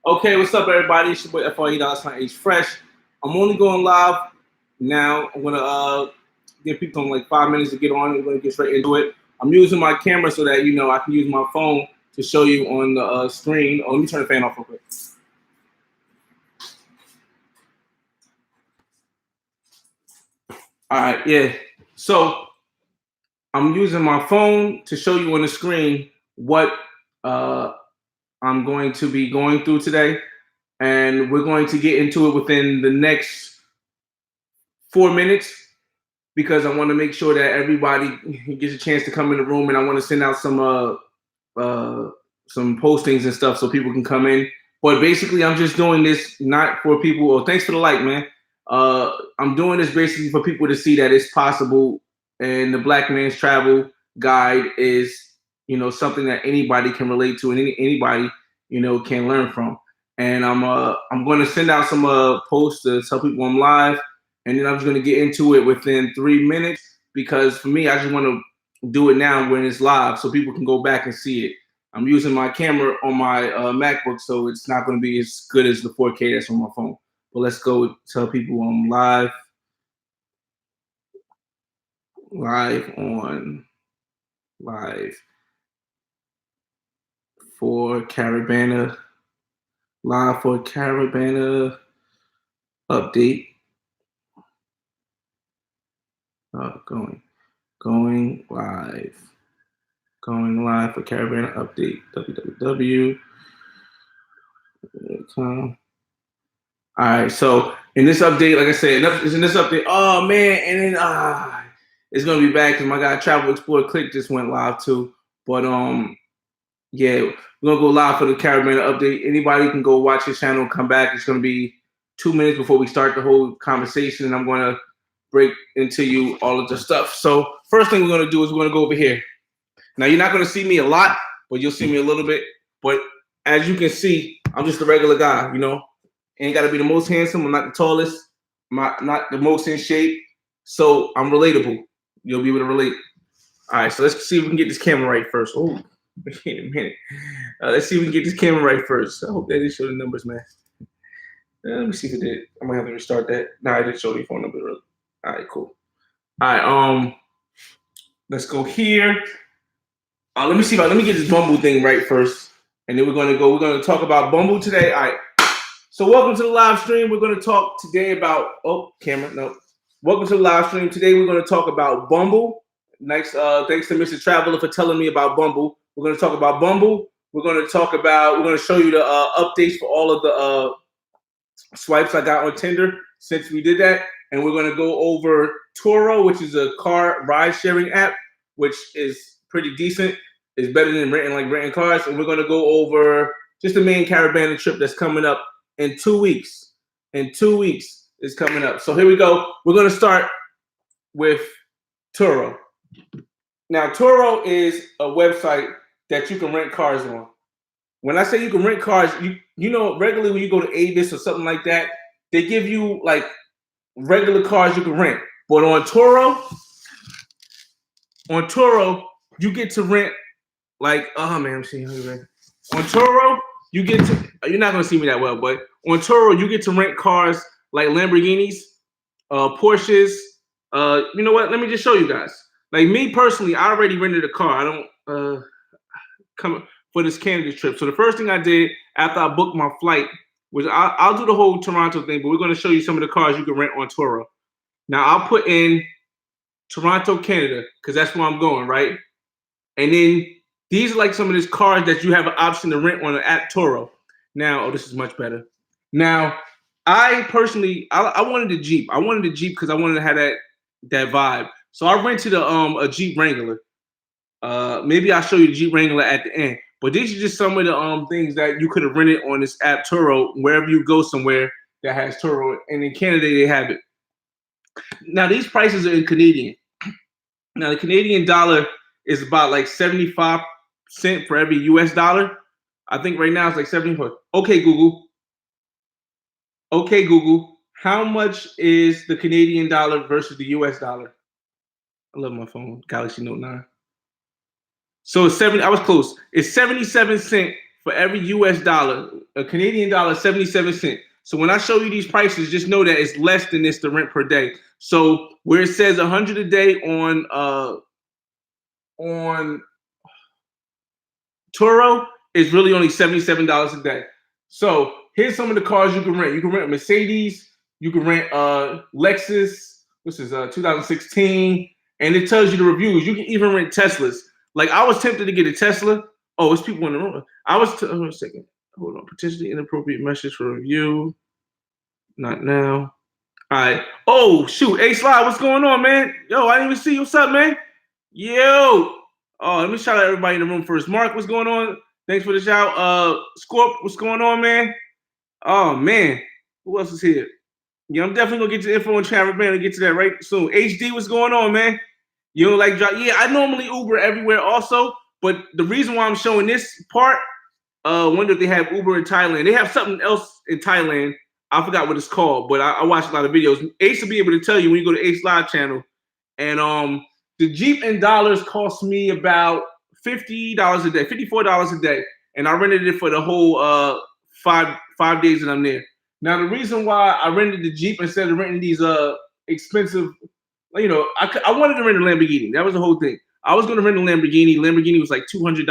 Okay, what's up, everybody? It's your boy FRE.H Fresh. I'm only going live now. I'm gonna give people like 5 minutes to get on. We're gonna get straight into it. I'm using my camera so that I can use my phone to show you on the screen. Oh, let me turn the fan off real quick. All right, yeah. So I'm using my phone to show you on the screen what I'm going to be going through today, and we're going to get into it within the next 4 minutes because I want to make sure that everybody gets a chance to come in the room, and I want to send out some postings and stuff so people can come in. But basically, I'm just doing this not for people. Oh, thanks for the like, man. I'm doing this basically for people to see that it's possible, and the Black Man's Travel Guide is something that anybody can relate to, and anybody can learn from. And I'm going to send out some posts to tell people I'm live, and then I'm just going to get into it within 3 minutes because for me, I just want to do it now when it's live so people can go back and see it. I'm using my camera on my MacBook, so it's not going to be as good as the 4K that's on my phone. But let's go tell people I'm live for Caribana, live for Caribana update. Going live for Caribana update. www.com. All right, so in this update, like I said, in this update. Oh man, and then it's gonna be bad because my guy Travel Explorer Click just went live too. But yeah, we're gonna go live for the Caribana update. Anybody can go watch his channel, come back. It's gonna be 2 minutes before we start the whole conversation, and I'm gonna break into you all of the stuff. So first thing we're gonna do is we're gonna go over here. Now you're not gonna see me a lot, but you'll see me a little bit. But as you can see, I'm just a regular guy, Ain't gotta be the most handsome. I'm not the tallest. I'm not the most in shape. So I'm relatable. You'll be able to relate. All right, so let's see if we can get this camera right first. Oh, wait a minute. Let's see if we can get this camera right first. I hope that didn't show the numbers, man. Let me see if it did. I might have to restart that. No, I didn't show the phone number. Really. All right, cool. All right, let's go here. Let me get this Bumble thing right first, and then we're gonna talk about Bumble today. All right. So welcome to the live stream. We're going to talk today about Welcome to the live stream. Today we're going to talk about Bumble. Next, thanks to Mr. Traveler for telling me about Bumble. We're going to talk about Bumble. We're going to show you the updates for all of the swipes I got on Tinder since we did that. And we're going to go over Turo, which is a car ride sharing app, which is pretty decent. It's better than renting cars. And we're going to go over just the main Caribana trip that's coming up in 2 weeks. In 2 weeks is coming up. So here we go. We're going to start with Turo. Now, Turo is a website that you can rent cars on. When I say you can rent cars, regularly when you go to Avis or something like that, they give you like regular cars you can rent. But on Turo, you get to rent like, oh man, I'm seeing you. On Turo, you're not going to see me that well, but on Turo, you get to rent cars like Lamborghinis, Porsches. You know what? Let me just show you guys. Like me personally, I already rented a car. I don't come for this Canada trip. So the first thing I did after I booked my flight was I'll do the whole Toronto thing, but we're going to show you some of the cars you can rent on Turo. Now I'll put in Toronto, Canada, because that's where I'm going, right? And then these are like some of these cars that you have an option to rent on the app Turo. Now, this is much better. Now, I personally, I wanted a Jeep. I wanted a Jeep because I wanted to have that vibe. So I rented a Jeep Wrangler. Maybe I'll show you the Jeep Wrangler at the end. But these are just some of the things that you could have rented on this app Turo wherever you go somewhere that has Turo. And in Canada, they have it. Now, these prices are in Canadian. Now, the Canadian dollar is about like 75 cents for every US dollar. I think right now it's like 74. Okay, Google, how much is the Canadian dollar versus the US dollar? I love my phone, Galaxy Note 9. So it's I was close. It's 77 cents for every US dollar. a Canadian dollar 77 cents. So when I show you these prices, just know that it's less than this the rent per day. So where it says 100 a day on Turo is really only $77 a day. So here's some of the cars you can rent. You can rent a Mercedes. You can rent Lexus. This is 2016, and it tells you the reviews. You can even rent Teslas. Like I was tempted to get a Tesla. Oh, it's people in the room. Hold on a second. Hold on. Potentially inappropriate message for review. Not now. All right. Oh shoot. Hey Sly, what's going on, man? Yo, I didn't even see you. What's up, man? Yo. Oh, let me shout out everybody in the room first. Mark, what's going on? Thanks for the shout. Scorp, what's going on, man? Oh man, who else is here? Yeah, I'm definitely gonna get to info on Caribana and get to that right soon. HD, what's going on, man? You don't like drive? Yeah, I normally Uber everywhere also, but the reason why I'm showing this part, wonder if they have Uber in Thailand. They have something else in Thailand. I forgot what it's called, but I watch a lot of videos. Ace will be able to tell you when you go to Ace Live channel. And the Jeep in dollars cost me about $50 a day, $54 a day, and I rented it for the whole five days that I'm there. Now the reason why I rented the Jeep instead of renting these expensive, I wanted to rent a Lamborghini. That was the whole thing. I was going to rent a Lamborghini. Lamborghini was like $200,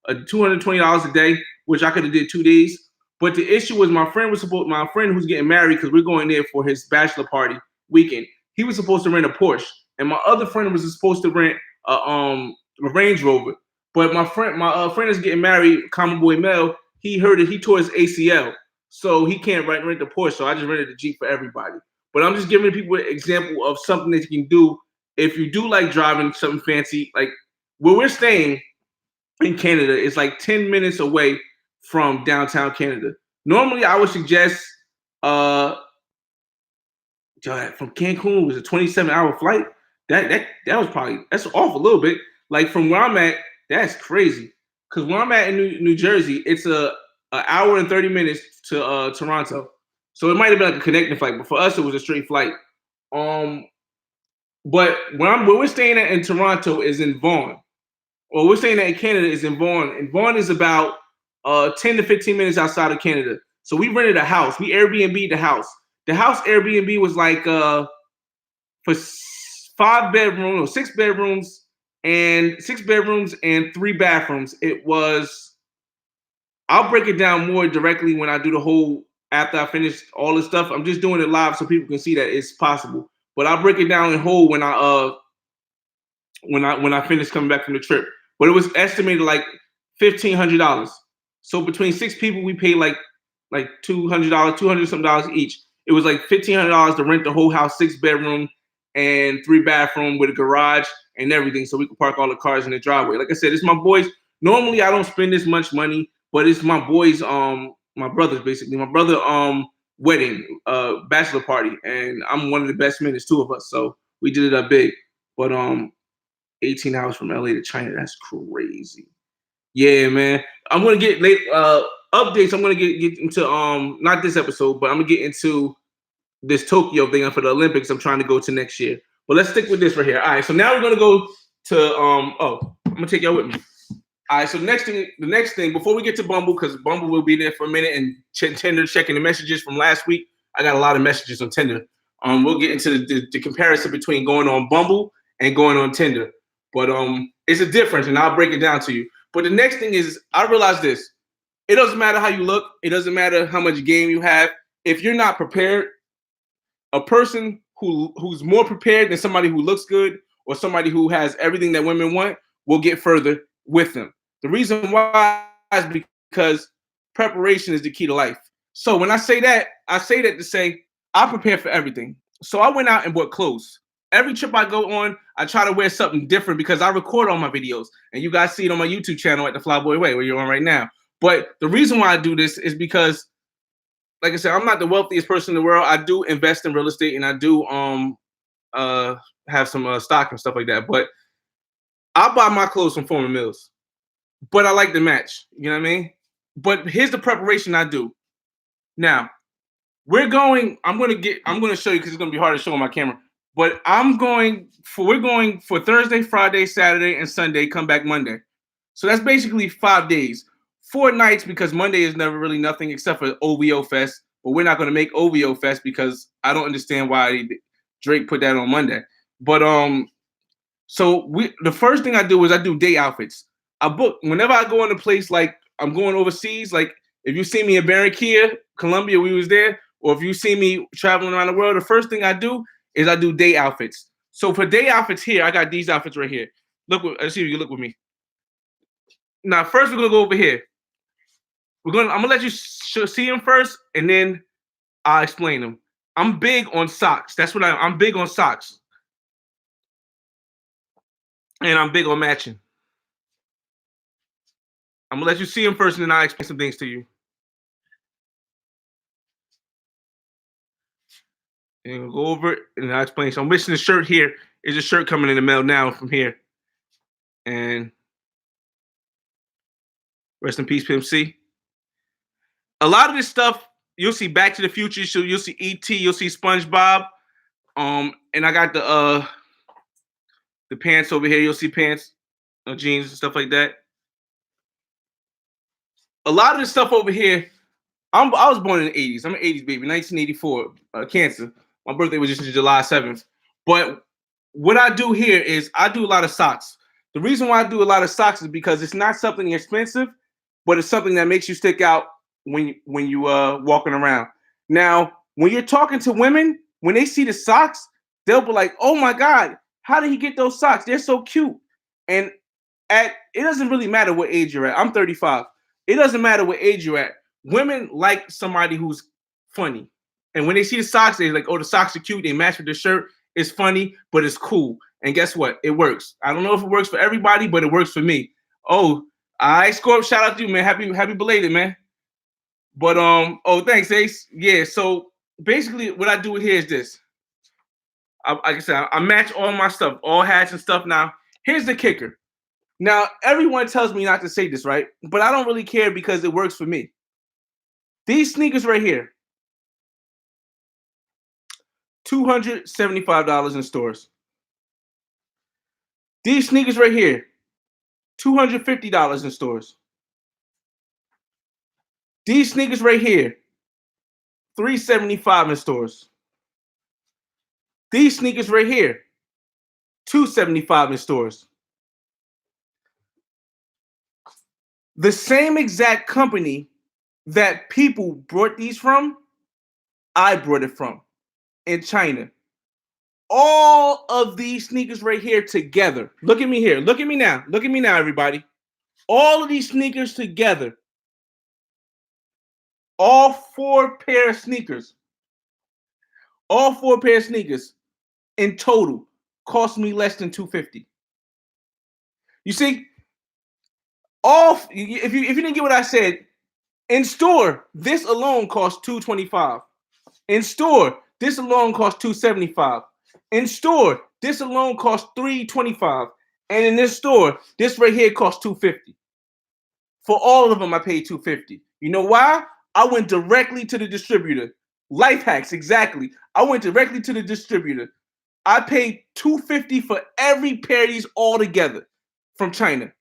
$220 a day, which I could have did 2 days. But the issue was my friend who's getting married because we're going there for his bachelor party weekend. He was supposed to rent a Porsche, and my other friend was supposed to rent a Range Rover. But my friend is getting married, common boy Mel. He tore his ACL, so he can't rent the Porsche. So I just rented the Jeep for everybody. But I'm just giving people an example of something that you can do if you do like driving something fancy. Like where we're staying in Canada is like 10 minutes away from downtown Canada. Normally, I would suggest from Cancun was a 27-hour flight. That's off a little bit. Like from where I'm at, that's crazy. Because where I'm at in New Jersey, it's an hour and 30 minutes to Toronto. So it might have been like a connecting flight, but for us, it was a straight flight. But where we're staying at in Toronto is in Vaughan. Or we're staying at in Canada is in Vaughan. And Vaughan is about 10 to 15 minutes outside of Canada. So we rented a house. We Airbnb'd the house. The house Airbnb was like for 6 bedrooms and 3 bathrooms. It was, I'll break it down more directly when I do the whole, after I finish all this stuff. I'm just doing it live so people can see that it's possible. But I'll break it down in whole when I finish coming back from the trip. But it was estimated like $1,500. So between 6 people, we paid like $200, $200 something each. It was like $1,500 to rent the whole house, 6 bedroom and 3 bathroom with a garage and everything, so we could park all the cars in the driveway. Like I said, it's my boys. Normally, I don't spend this much money, but it's my boys, my brothers basically. My brother wedding, bachelor party, and I'm one of the best men. There's 2 of us, so we did it up big. But 18 hours from LA to China, that's crazy. Yeah, man. I'm gonna get late updates. I'm gonna get into not this episode, but I'm gonna get into this Tokyo thing for the Olympics I'm trying to go to next year. But let's stick with this right here. All right, so now we're gonna go to I'm gonna take y'all with me. All right, so the next thing before we get to Bumble, because Bumble will be there for a minute, and Tinder checking the messages from last week. I got a lot of messages on Tinder. We'll get into the comparison between going on Bumble and going on Tinder. But it's a difference, and I'll break it down to you. But the next thing is, I realized this. It doesn't matter how you look. It doesn't matter how much game you have. If you're not prepared, a person who's more prepared than somebody who looks good or somebody who has everything that women want will get further with them. The reason why is because preparation is the key to life. So when I say that to say I prepare for everything. So I went out and bought clothes. Every trip I go on, I try to wear something different because I record all my videos. And you guys see it on my YouTube channel at The Flyboy Way, where you're on right now. But the reason why I do this is because, like I said, I'm not the wealthiest person in the world. I do invest in real estate, and I do have some stock and stuff like that. But I buy my clothes from Former Mills. But I like to match. You know what I mean? But here's the preparation I do. Now, I'm going to show you because it's going to be hard to show on my camera. But we're going for Thursday, Friday, Saturday, and Sunday, come back Monday. So that's basically 5 days. 4 nights because Monday is never really nothing except for OVO Fest. But we're not going to make OVO Fest because I don't understand why Drake put that on Monday. But so the first thing I do is I do day outfits. I book whenever I go in a place like I'm going overseas. Like if you see me in Barranquilla, Colombia, we was there, or if you see me traveling around the world, the first thing I do is I do day outfits. So for day outfits here, I got these outfits right here. Let's see if you look with me. Now, first we're gonna go over here. I'm gonna let you see them first, and then I'll explain them. I'm big on socks. That's what I'm big on socks, and I'm big on matching. I'm gonna let you see them first, and then I'll explain some things to you. And we'll go over it, and I'll explain. So I'm missing the shirt here. Is a shirt coming in the mail now from here, and rest in peace, Pimp C. A lot of this stuff you'll see Back to the Future. So you'll see E.T. You'll see SpongeBob. And I got the pants over here. You'll see pants, jeans, and stuff like that. A lot of this stuff over here. I was born in the 80s. I'm an 80s baby, 1984. Cancer. My birthday was just July 7th. But what I do here is I do a lot of socks. The reason why I do a lot of socks is because it's not something expensive, but it's something that makes you stick out when you walking around. Now, when you're talking to women, when they see the socks, they'll be like, "Oh my God, how did he get those socks? They're so cute." And it doesn't really matter what age you're at. I'm 35. It doesn't matter what age you're at. Women like somebody who's funny. And when they see the socks, they're like, "Oh, the socks are cute. They match with the shirt. It's funny, but it's cool." And guess what? It works. I don't know if it works for everybody, but it works for me. Oh, I Scorp, shout out to you, man. Happy belated, man. But thanks, Ace. Yeah, so basically what I do here is this. Like I said, I match all my stuff, all hats and stuff. Now, here's the kicker. Now, everyone tells me not to say this, right? But I don't really care because it works for me. These sneakers right here, $275 in stores. These sneakers right here, $250 in stores. These sneakers right here, $375 in stores. These sneakers right here, $275 in stores. The same exact company that people brought these from, I brought it from in China. All of these sneakers right here together. Look at me here. Look at me now. Look at me now, everybody. All of these sneakers together. All 4 pair of sneakers. All 4 pair of sneakers in total cost me less than $250. You see, if you didn't get what I said, in store, this alone costs $225. In store, this alone costs $275. In store, this alone costs $325. And in this store, this right here costs $250. For all of them, I paid $250. You know why? I went directly to the distributor. Life hacks, exactly. I went directly to the distributor. I paid $250 for every pair of these all together from China.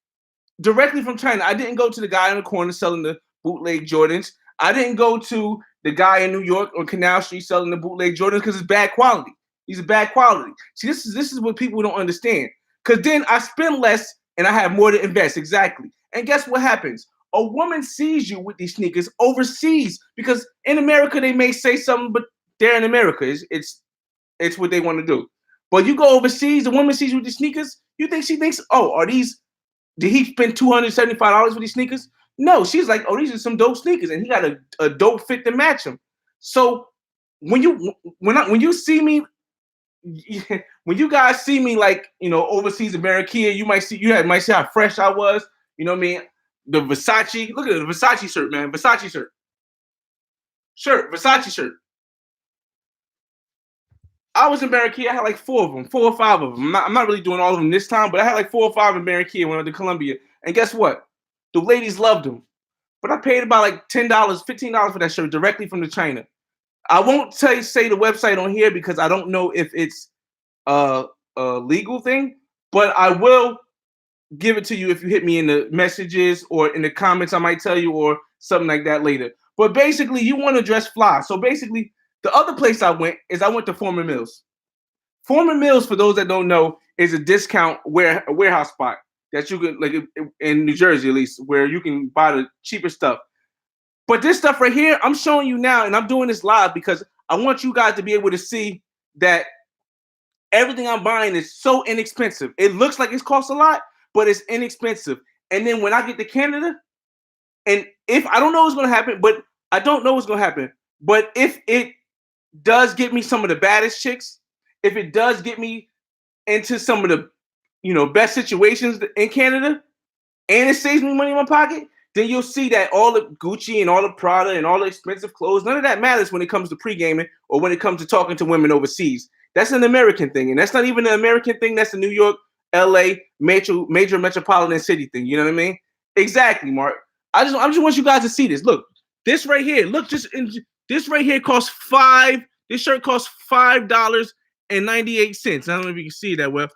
Directly from China. I didn't go to the guy in the corner selling the bootleg Jordans. I didn't go to the guy in New York on Canal Street selling the bootleg Jordans because it's bad quality. These are bad quality. See, this is what people don't understand. Because then I spend less and I have more to invest. Exactly. And guess what happens? A woman sees you with these sneakers overseas because in America they may say something, but they're in America. It's what they want to do. But you go overseas, the woman sees you with these sneakers. You think she thinks, "Oh, did he spend $275 for these sneakers?" No, she's like, "Oh, these are some dope sneakers," and he got a dope fit to match them. So when you see me, when you guys see me like overseas in Barranquilla, you might see how fresh I was. You know what I mean? The Versace, look at the Versace shirt, man. Versace Versace shirt. I was in Barranquilla. I had like 4 of them, 4 or 5 of them. I'm not really doing all of them this time, but I had like 4 or 5 in Barranquilla when I went to Colombia. And guess what? The ladies loved them. But I paid about like $10, $15 for that shirt directly from the China. I won't say the website on here because I don't know if it's a legal thing, but I will give it to you if you hit me in the messages or in the comments. I might tell you or something like that later. But basically, you want to dress fly. So basically, the other place I went to Former Mills. Former Mills, for those that don't know, is a discount warehouse spot that you can, like, in New Jersey at least, where you can buy the cheaper stuff. But this stuff right here, I'm showing you now, and I'm doing this live because I want you guys to be able to see that everything I'm buying is so inexpensive. It looks like it's cost a lot, but it's inexpensive. And then when I get to Canada, and if I don't know what's going to happen, but I don't know what's going to happen, but if it does get me some of the baddest chicks, if it does get me into some of the, best situations in Canada, and it saves me money in my pocket, then you'll see that all the Gucci and all the Prada and all the expensive clothes, none of that matters when it comes to pre-gaming or when it comes to talking to women overseas. That's an American thing, and that's not even an American thing. That's a New York, LA, major metropolitan city thing. You know what I mean? Exactly, Mark. I just want you guys to see this. Look, this right here. Look, this right here costs $5. This shirt costs $5.98. I don't know if you can see that well,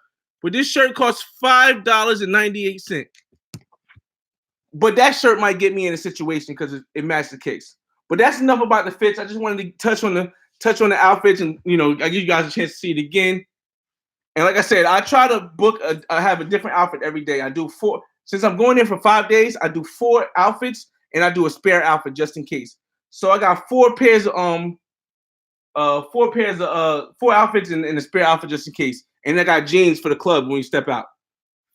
but this shirt costs $5.98. But that shirt might get me in a situation because it matched the case. But that's enough about the fits. I just wanted to touch on the outfits, and I give you guys a chance to see it again. And like I said, I try to I have a different outfit every day. I do 4. Since I'm going in for 5 days, I do 4 outfits, and I do a spare outfit just in case. So I got 4 pairs of 4 outfits and a spare outfit just in case. And I got jeans for the club when you step out.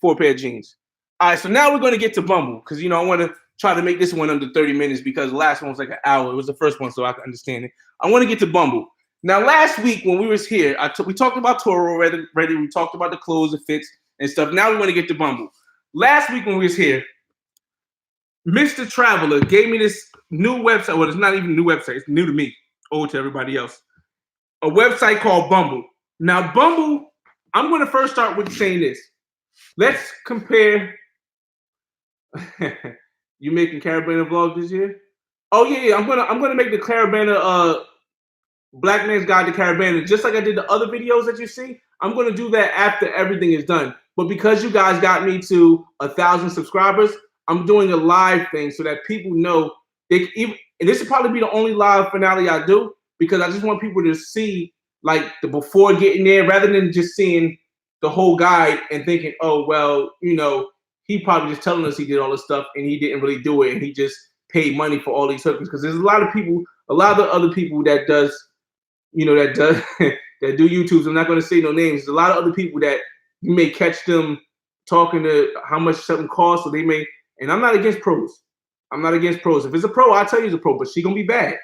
4 pair of jeans. All right, so now we're going to get to Bumble because, I want to try to make this one under 30 minutes because the last one was like an hour. It was the first one, so I can understand it. I want to get to Bumble. Now, last week when we was here, we talked about Turo already. We talked about the clothes, the fits, and stuff. Now we want to get to Bumble. Last week when we was here, Mr. Traveler gave me this new website. Well, it's not even a new website. It's new to me, old to everybody else. A website called Bumble. Now, Bumble, I'm going to first start with saying this. Let's compare. You making Caribana vlog this year? Oh yeah, I'm gonna make the Caribana Black Man's Guide to Caribana, just like I did the other videos that you see. I'm gonna do that after everything is done. But because you guys got me to 1,000 subscribers, I'm doing a live thing so that people know and this will probably be the only live finale I do because I just want people to see like the before getting there rather than just seeing the whole guide and thinking, oh well, he probably just telling us he did all this stuff and he didn't really do it and he just paid money for all these hookers. Because there's a lot of other people that does that do YouTubes. I'm not going to say no names. There's a lot of other people that you may catch them talking to how much something costs, or they may. And I'm not against pros. If it's a pro, I'll tell you it's a pro, but she gonna be bad.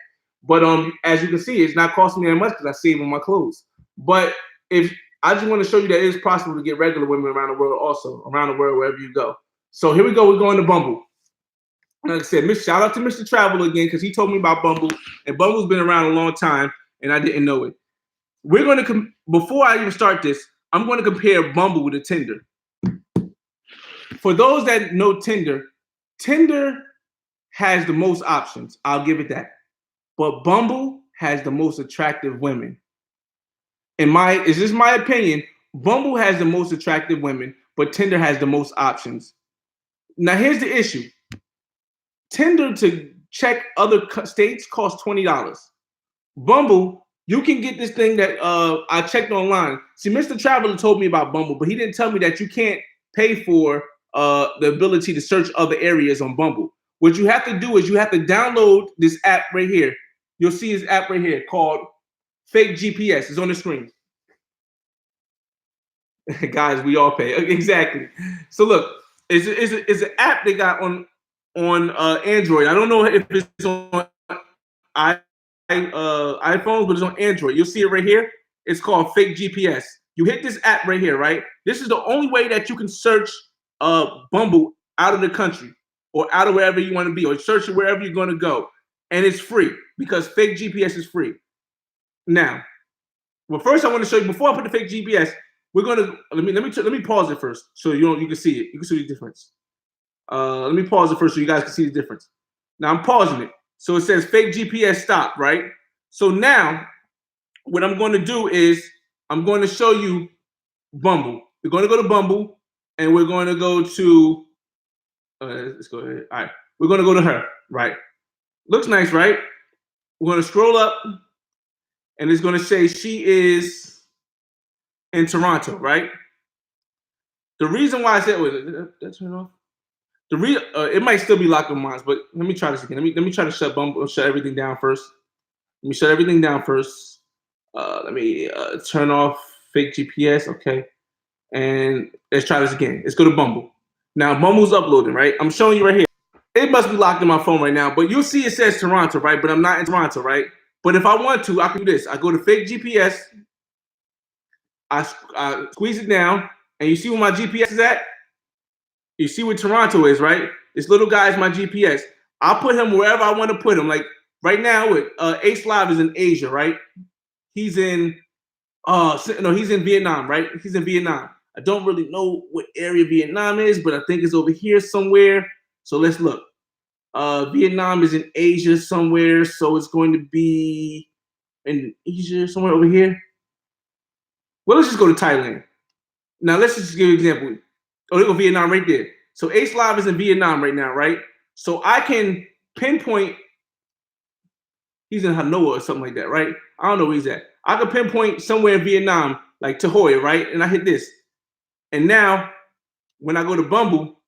But as you can see, it's not costing me that much because I save on my clothes. But if I just want to show you that it is possible to get regular women around the world, also around the world wherever you go. So here we go. We're going to Bumble. Like I said, shout out to Mr. Travel again because he told me about Bumble, and Bumble's been around a long time, and I didn't know it. We're going to before I even start this, I'm going to compare Bumble to Tinder. For those that know Tinder has the most options. I'll give it that. But Bumble has the most attractive women. Is this my opinion? Bumble has the most attractive women, but Tinder has the most options. Now, here's the issue. Tinder to check other states costs $20. Bumble, you can get this thing that I checked online. See, Mr. Traveler told me about Bumble, but he didn't tell me that you can't pay for the ability to search other areas on Bumble. What you have to do is you have to download this app right here. You'll see this app right here called Fake GPS. It's on the screen. Guys, we all pay. Exactly. So look, it's an app they got on Android. I don't know if it's on iPhones, but it's on Android. You'll see it right here. It's called Fake GPS. You hit this app right here, right? This is the only way that you can search Bumble out of the country or out of wherever you want to be, or search it wherever you're going to go. And it's free because Fake GPS is free. Now, well, first I want to show you, before I put the Fake GPS, we're going to, let me pause it first so you can see it. You can see the difference. Let me pause it first so you guys can see the difference. Now I'm pausing it. So it says Fake GPS stop, right? So now what I'm going to do is I'm going to show you Bumble. We're going to go to Bumble. and we're going to go to. Let's go ahead. All right, we're going to go to her. Right, looks nice, right? We're going to scroll up, and it's going to say she is in Toronto, right? The reason why I said, wait, did that turn off? It might still be locked on mine, but let me try this again. Let me try to shut everything down first. Let me shut everything down first. Let me turn off fake GPS. Okay, and let's try this again. Let's go to Bumble. Now Bumble's uploading, right? I'm showing you right here. It must be locked in my phone right now, but you'll see it says Toronto, right? But I'm not in Toronto, right? But if I want to, I can do this. I go to fake GPS. I squeeze it down, and you see where my GPS is at? You see where Toronto is, right? This little guy is my GPS. I'll put him wherever I want to put him. Like right now, with Ace Live is in Asia, right? He's in he's in Vietnam, right? He's in Vietnam. I don't really know what area Vietnam is, but I think it's over here somewhere. So let's look. Vietnam is in Asia somewhere, so it's going to be in Asia somewhere over here. Well, let's just go to Thailand. Now let's just give you an example. Oh, there go Vietnam right there. So Ace Live is in Vietnam right now, right? So I can pinpoint he's in Hanoi or something like that, right? I don't know where he's at. I can pinpoint somewhere in Vietnam, like Tahoe, right? And I hit this. And now, when I go to Bumble,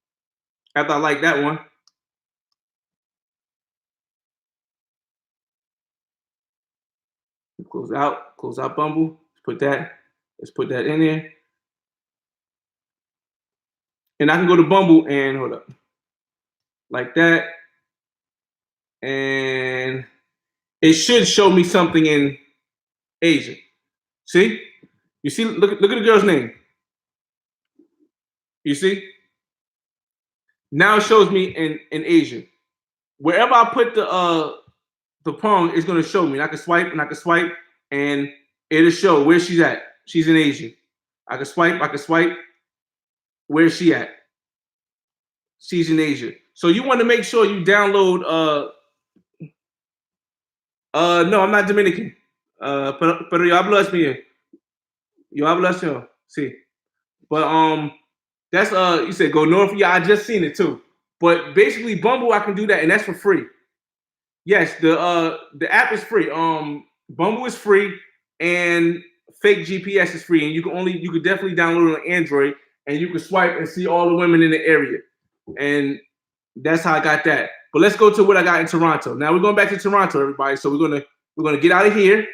after I like that one, close out Bumble, let's put that in there. And I can go to Bumble and hold up. Like that. And it should show me something in Asia. See? You see, look at the girl's name. You see? Now it shows me in Asia. Wherever I put the prong, it's gonna show me. And I can swipe and it'll show where she's at. She's in Asia. I can swipe. Where's she at? She's in Asia. So you want to make sure you download no, I'm not Dominican. Pero yo hablo español. Yo hablo español. See. But that's you said go north. Yeah, I just seen it too. But basically Bumble I can do that and that's for free. Yes, the app is free. Bumble is free and fake GPS is free and you could definitely download it on Android and you can swipe and see all the women in the area. And that's how I got that. But let's go to what I got in Toronto. Now we're going back to Toronto, everybody. So we're gonna get out of here,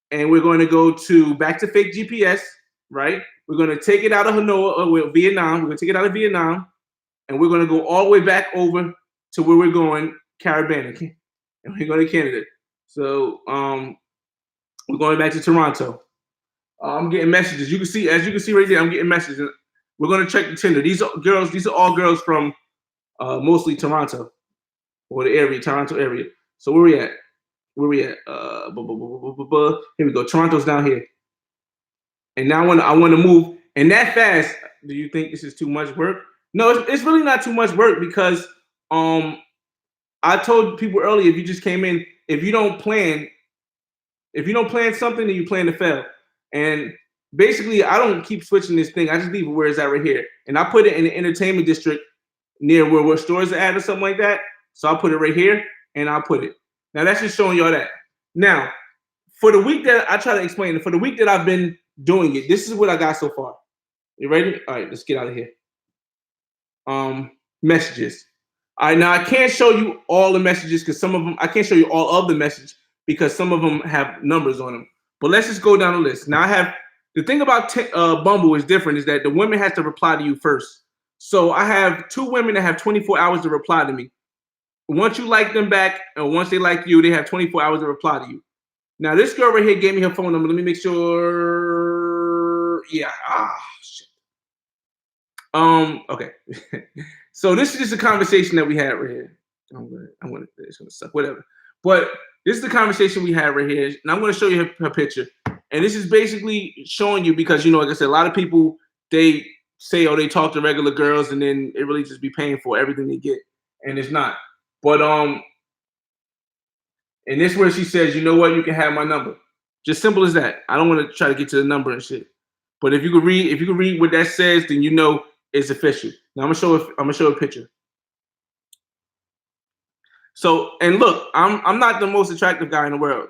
and we're going to go back to fake GPS, right? We're going to take it out of Hanoi, Vietnam. We're going to take it out of Vietnam, and we're going to go all the way back over to where we're going, Caribana, and we're going to Canada. So we're going back to Toronto. I'm getting messages. As you can see right there, I'm getting messages. We're going to check the Tinder. These are all girls from mostly Toronto or the area, Toronto area. So where we at? Here we go. Toronto's down here. And now I want to move. And that fast, do you think this is too much work? No, it's really not too much work because I told people earlier, if you just came in, if you don't plan something, then you plan to fail. And basically, I don't keep switching this thing. I just leave it where it's at right here. And I put it in the entertainment district near where stores are at or something like that. So I'll put it right here and I'll put it. Now that's just showing y'all that. Now, for the week that I try to explain it, for the week that I've been doing it, this is what I got so far. You ready? All right, let's get out of here. Messages. All right, now I can't show you all the messages because some of them, I can't show you all of the messages because some of them have numbers on them. But let's just go down the list. Now I have, the thing about Bumble is different is that the women have to reply to you first. So I have 2 women that have 24 hours to reply to me. Once you like them back, and once they like you, they have 24 hours to reply to you. Now, this girl right here gave me her phone number. Let me make sure. Yeah. Shit. Okay. So this is just a conversation that we had right here. It's gonna suck. Whatever. But this is the conversation we had right here, and I'm gonna show you her picture. And this is basically showing you because like I said, a lot of people they say, oh, they talk to regular girls, and then it really just be paying for everything they get, and it's not. But and this is where she says, you know what, you can have my number. Just simple as that. I don't want to try to get to the number and shit. But if you could read what that says, then you know It's official. Now I'm gonna show a picture. So and look, I'm not the most attractive guy in the world.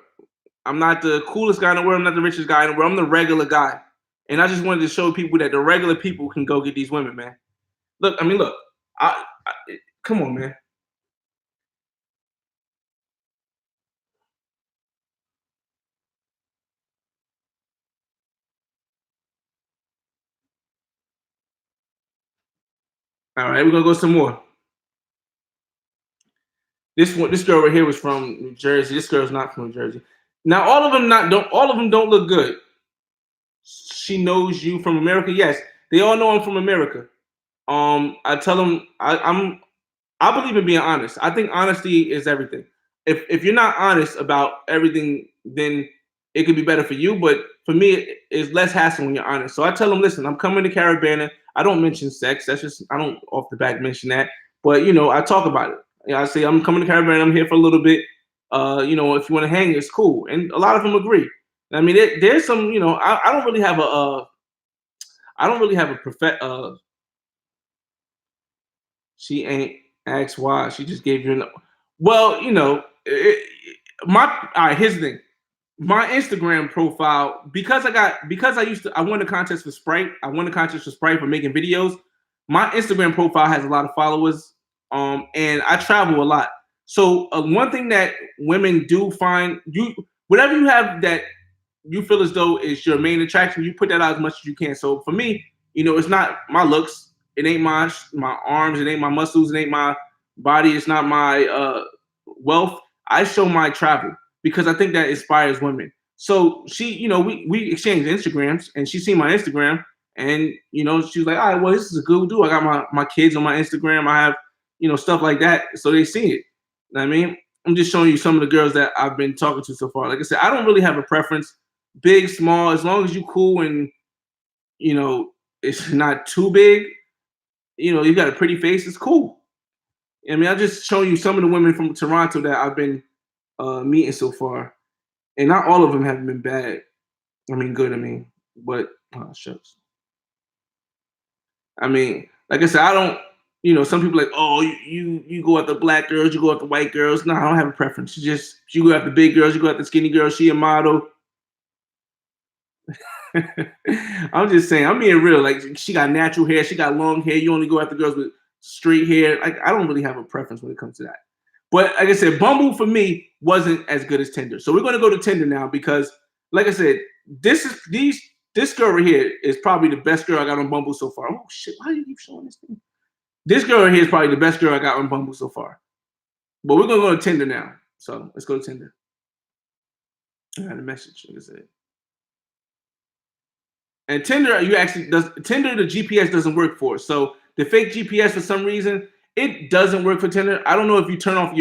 I'm not the coolest guy in the world. I'm not the richest guy in the world. I'm the regular guy. And I just wanted to show people that the regular people can go get these women, man. Look, I mean, look. Come on, man. All right, we're gonna go some more. This girl right here was from New Jersey. This girl's not from New Jersey. Now all of them don't look good. She knows you from America. Yes, they all know I'm from America. I tell them I believe in being honest. I think honesty is everything. If you're not honest about everything, then it could be better for you. But for me, it's less hassle when you're honest. So I tell them, listen, I'm coming to Caribana. I don't mention sex. That's just I don't off the back mention that. But I talk about it. I say I'm coming to Caribana. I'm here for a little bit. If you want to hang, it's cool. And a lot of them agree. I mean, there's some. I don't really have I don't really have a perfect. She ain't asked why. She just gave you. Well, my all right. Here's the thing. My Instagram profile because I won a contest for Sprite. I won a contest for Sprite for making videos. My Instagram profile has a lot of followers. And I travel a lot. So one thing that women do find whatever you have that you feel as though is your main attraction, you put that out as much as you can. So for me, it's not my looks, it ain't my arms, it ain't my muscles, it ain't my body, it's not my wealth. I show my travel because I think that inspires women. So we exchanged Instagrams, and she seen my Instagram, and she was like, all right, well, this is a good dude. I got my kids on my Instagram. I have stuff like that, so they see it. You know what I mean, I'm just showing you some of the girls that I've been talking to so far. Like I said, I don't really have a preference, big, small, as long as you cool and it's not too big. You got a pretty face, it's cool. I mean, I'm just showing you some of the women from Toronto that I've been meeting so far, and not all of them have been bad. I mean, good. I mean, but shucks. I mean, like I said, I don't. Some people like, oh, you go after black girls, you go after white girls. No, I don't have a preference. You go after big girls, you go after skinny girls. She a model. I'm just saying, I'm being real. Like she got natural hair, she got long hair. You only go after girls with straight hair. Like I don't really have a preference when it comes to that. But like I said, Bumble for me wasn't as good as Tinder. So we're gonna go to Tinder now because, like I said, this girl right here is probably the best girl I got on Bumble so far. Oh shit! Why do you keep showing this thing? This girl right here is probably the best girl I got on Bumble so far. But we're gonna go to Tinder now. So let's go to Tinder. I got a message. Like I said. And Tinder, Tinder the GPS doesn't work for. So the fake GPS for some reason it doesn't work for Tinder. I don't know if you turn off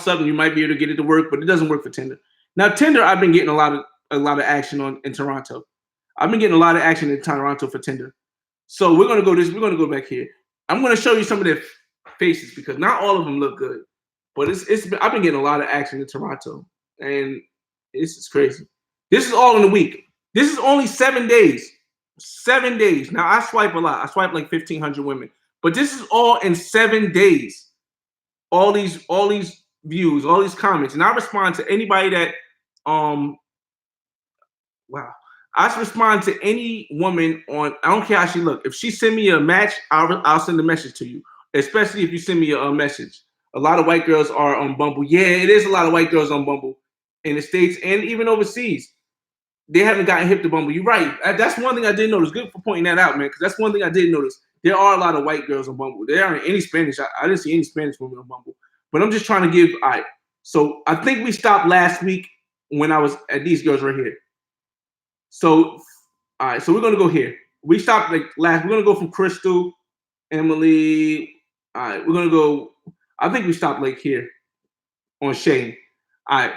something, you might be able to get it to work, but it doesn't work for Tinder. Now Tinder, I've been getting a lot of action on in Toronto. I've been getting a lot of action in Toronto for Tinder. So we're gonna go back here. I'm gonna show you some of their faces because not all of them look good, but I've been getting a lot of action in Toronto, and this is crazy. This is all in a week. This is only 7 days. 7 days. Now I swipe a lot. I swipe like 1,500 women, but this is all in 7 days. All these views, all these comments, and I respond to anybody that um wow. I respond to any woman on. I don't care how she look. If she send me a match, I'll send a message to you. Especially if you send me a message. A lot of white girls are on Bumble. Yeah, it is a lot of white girls on Bumble in the States and even overseas. They haven't gotten hip to Bumble. You're right. That's one thing I did notice. Good for pointing that out, man. Because that's one thing I did notice. There are a lot of white girls on Bumble. There aren't any Spanish. I didn't see any Spanish women on Bumble. But I'm just trying to give. All right. So I think we stopped last week when I was at these girls right here. So, all right. So we're gonna go here. We stopped like last. We're gonna go from Crystal, Emily. All right. We're gonna go. I think we stopped like here on Shane. All right.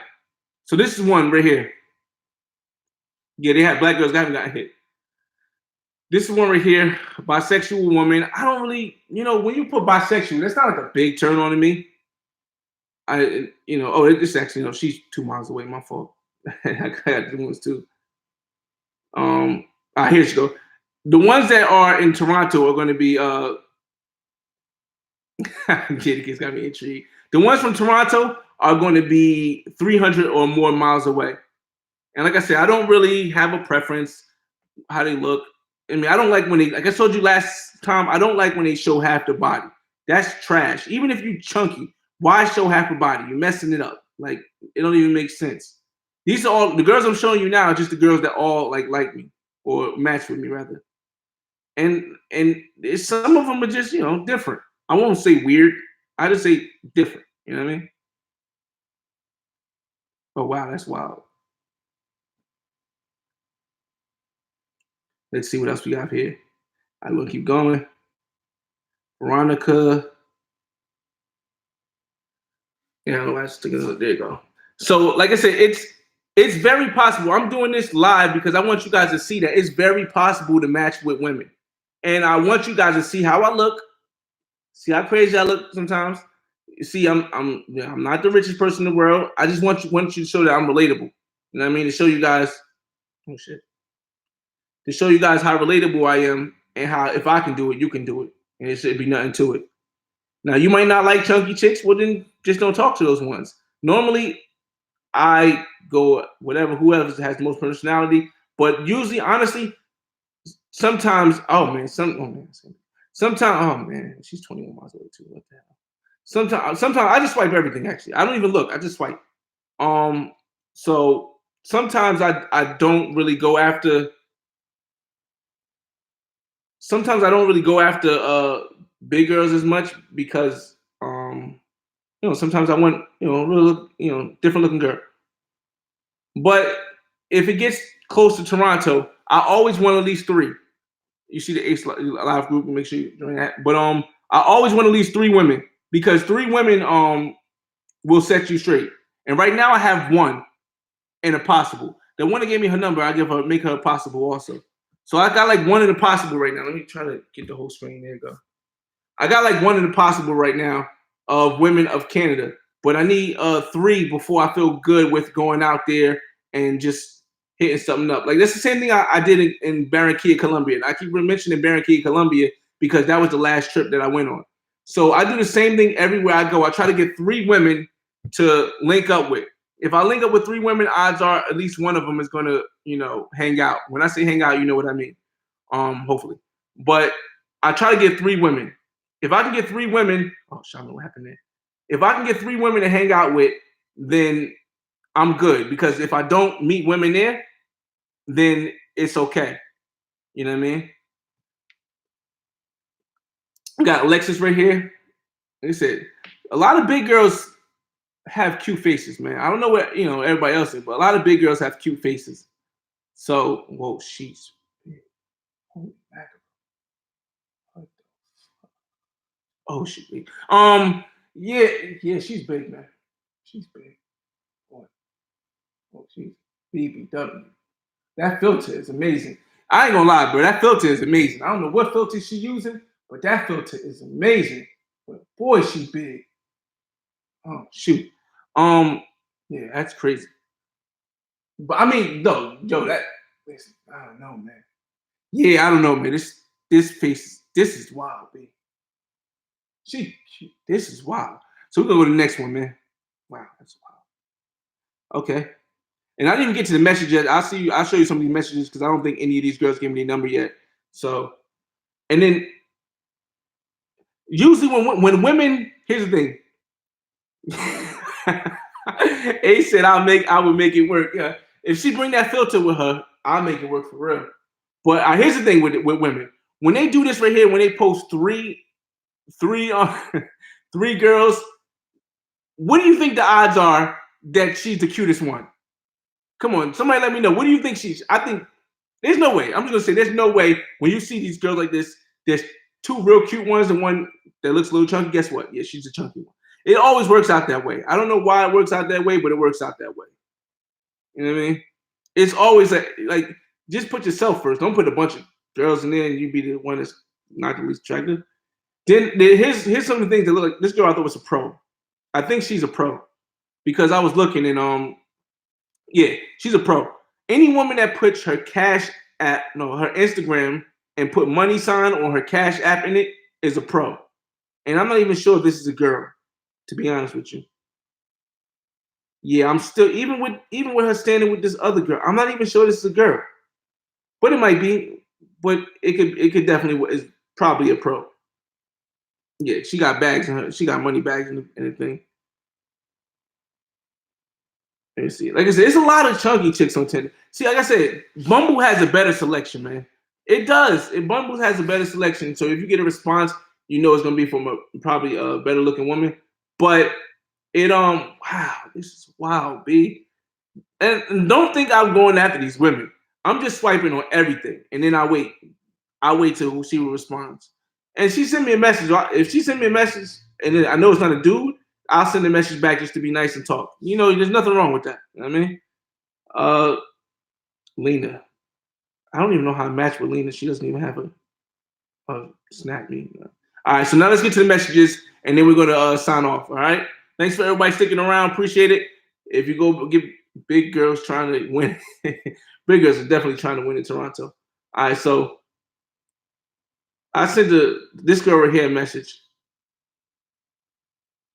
So this is one right here. Yeah, they have black girls that haven't gotten hit. This is one right here, bisexual woman. I don't really, when you put bisexual, that's not like a big turn on to me. It's actually, she's 2 miles away. My fault. I got the ones too. Here she go. The ones that are in Toronto are going to be Jadakiss got me intrigued. The ones from Toronto are going to be 300 or more miles away. And like I said, I don't really have a preference how they look. I mean, I don't like when they, like I told you last time, I don't like when they show half the body. That's trash. Even if you chunky, why show half the body? You're messing it up. Like, it don't even make sense. These are all the girls I'm showing you now are just the girls that all like me or match with me rather. And some of them are just different. I won't say weird. I just say different. You know what I mean? Oh wow, that's wild. Let's see what else we got here. I'm gonna keep going. Veronica. Yeah, let's take a look. There you go. So, like I said, it's very possible. I'm doing this live because I want you guys to see that it's very possible to match with women, and I want you guys to see how I look, see how crazy I look sometimes. You see, I'm not the richest person in the world. I just want you to show that I'm relatable. You know what I mean? To show you guys, oh shit, to show you guys how relatable I am and how if I can do it, you can do it, and it should be nothing to it. Now you might not like chunky chicks, well then just don't talk to those ones. Normally, I go whoever has the most personality, but usually, honestly, sometimes, sometimes, oh man, she's 21 miles away too. What the hell? Sometimes I just swipe everything. Actually, I don't even look. I just swipe. Um, so sometimes I don't really go after. Sometimes I don't really go after big girls as much because sometimes I want really different looking girl. But if it gets close to Toronto, I always want at least three. You see the Ace Live group, make sure you join that. But I always want at least three women because three women will set you straight. And right now I have one in a possible. The one that gave me her number, make her a possible also. So I got like one in a possible right now. Let me try to get the whole screen. There you go. I got like one in the possible right now of women of Canada, but I need three before I feel good with going out there and just hitting something up. Like that's the same thing I did in Barranquilla, Colombia. And I keep mentioning Barranquilla, Colombia because that was the last trip that I went on. So I do the same thing everywhere I go. I try to get three women to link up with. If I link up with three women, odds are at least one of them is gonna, hang out. When I say hang out, you know what I mean. Hopefully. But I try to get three women. If I can get three women, oh, I don't know what happened there. If I can get three women to hang out with, then I'm good. Because if I don't meet women there, then it's okay. You know what I mean? We got Alexis right here. Like I said, a lot of big girls have cute faces, man. I don't know what everybody else is, but a lot of big girls have cute faces. So, whoa, she's big. Oh, she's big. Yeah, she's big, man. She's big. Boy, she's BBW. That filter is amazing. I ain't gonna lie, bro. That filter is amazing. I don't know what filter she's using, but that filter is amazing. But boy, she's big. Oh shoot. Yeah, that's crazy. But I mean, though, listen, I don't know, man. Yeah, I don't know, man. This face, this is wild, baby. This is wild. So we're gonna go to the next one, man. Wow, that's wild. Okay. And I didn't even get to the message yet. I'll show you some of these messages because I don't think any of these girls gave me their number yet. So, and then usually when women, here's the thing. A said I would make it work. Yeah. If she bring that filter with her, I'll make it work for real. But here's the thing with women. When they do this right here, when they post three three girls, what do you think the odds are that she's the cutest one? Come on, somebody let me know. What do you think I think there's no way. I'm just gonna say there's no way when you see these girls like this, there's two real cute ones and one that looks a little chunky. Guess what? Yeah, she's a chunky one. It always works out that way. I don't know why it works out that way, but it works out that way. You know what I mean? It's always like just put yourself first. Don't put a bunch of girls in there and you be the one that's not the least attractive. Then here's some of the things that look like this girl I thought was a pro. I think she's a pro because I was looking and yeah, she's a pro. Any woman that puts her her Instagram and put money sign on her Cash App in it is a pro. And I'm not even sure if this is a girl, to be honest with you. Yeah, I'm still even with her standing with this other girl. I'm not even sure this is a girl, but it might be. But it could definitely is probably a pro. Yeah, she got bags in her. She got money bags in the thing. Let me see. Like I said, it's a lot of chunky chicks on Tinder. See, like I said, Bumble has a better selection, man. It does. Bumble has a better selection. So if you get a response, you know it's gonna be from probably a better looking woman. But wow, this is wild, B. And don't think I'm going after these women. I'm just swiping on everything, and then I wait. I wait till she responds. And she sent me a message. If she sent me a message, and then I know it's not a dude, I'll send a message back just to be nice and talk. There's nothing wrong with that. You know what I mean? Uh, Lena. I don't even know how to match with Lena. She doesn't even have a snap me. All right, so now let's get to the messages, and then we're gonna sign off. All right. Thanks for everybody sticking around. Appreciate it. If you go give big girls trying to win, big girls are definitely trying to win in Toronto. All right, so I sent this girl right here a message.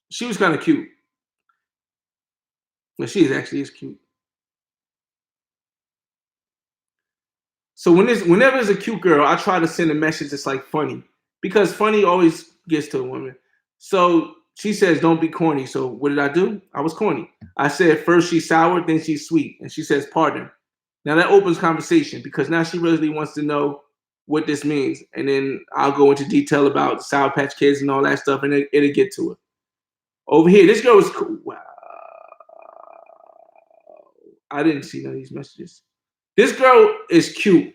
She was kind of cute. Well, she actually is cute. So whenever it's a cute girl, I try to send a message that's like funny because funny always gets to a woman. So she says, "Don't be corny." So what did I do? I was corny. I said, first she's sour, then she's sweet, and she says, "Pardon." Now that opens conversation because now she really wants to know what this means, and then I'll go into detail about Sour Patch Kids and all that stuff, and it'll get to it. Over here, this girl is cool. Wow, I didn't see none of these messages. This girl is cute.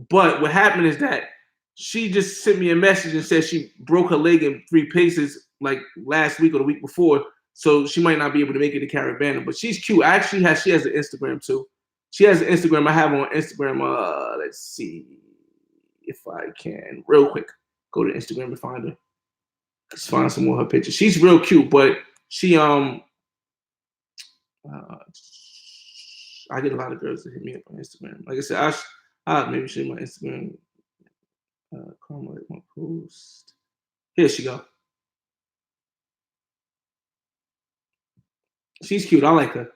But what happened is that she just sent me a message and said she broke her leg in 3 places like last week or the week before. So she might not be able to make it to Caribana. But she's cute. She has an Instagram too. She has an Instagram. I have her on Instagram. Let's see if I can real quick go to Instagram and find her. Let's find some more of her pictures. She's real cute, but she I get a lot of girls that hit me up on Instagram. Like I said, I maybe show you my Instagram. Comment my post. Here she go. She's cute. I like her.